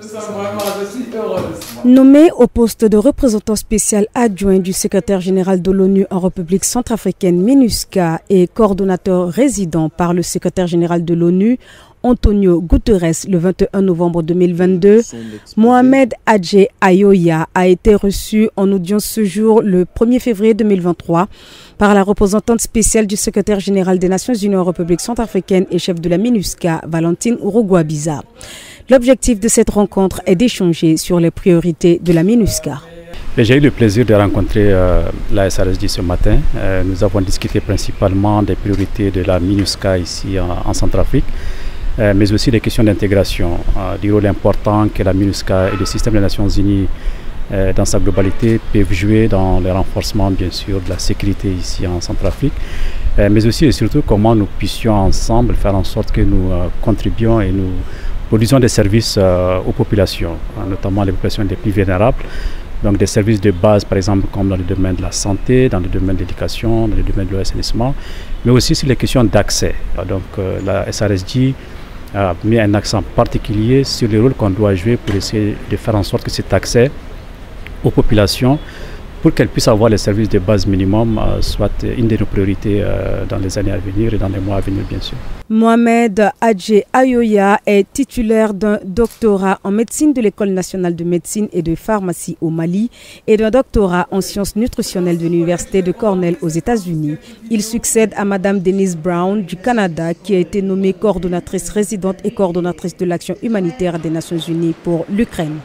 Je suis heureuse. Nommée au poste de représentant spécial adjoint du secrétaire général de l'ONU en République centrafricaine MINUSCA et coordonnateur résident par le secrétaire général de l'ONU, Antonio Guterres, le 21 novembre 2022, Mohamed Adjei Ayoya a été reçu en audience ce jour, le 1er février 2023, par la représentante spéciale du secrétaire général des Nations Unies en République centrafricaine et chef de la MINUSCA, Valentine Uruguabiza. L'objectif de cette rencontre est d'échanger sur les priorités de la MINUSCA. J'ai eu le plaisir de rencontrer la SRSJ ce matin. Nous avons discuté principalement des priorités de la MINUSCA ici en Centrafrique, mais aussi des questions d'intégration, du rôle important que la MINUSCA et le système des Nations Unies dans sa globalité peuvent jouer dans le renforcement bien sûr de la sécurité ici en Centrafrique, mais aussi et surtout comment nous puissions ensemble faire en sorte que nous contribuions et nous produisons des services aux populations, notamment les populations les plus vulnérables. Donc des services de base, par exemple, comme dans le domaine de la santé, dans le domaine de l'éducation, dans le domaine de l'assainissement, mais aussi sur les questions d'accès. Donc la SRSJ a mis un accent particulier sur le rôle qu'on doit jouer pour essayer de faire en sorte que cet accès aux populations, pour qu'elles puissent avoir les services de base minimum, soit une de nos priorités dans les années à venir et dans les mois à venir, bien sûr. Mohamed Adjei Ayoya est titulaire d'un doctorat en médecine de l'École nationale de médecine et de pharmacie au Mali et d'un doctorat en sciences nutritionnelles de l'Université de Cornell aux États-Unis. Il succède à Madame Denise Brown du Canada, qui a été nommée coordonnatrice résidente et coordonnatrice de l'action humanitaire des Nations Unies pour l'Ukraine.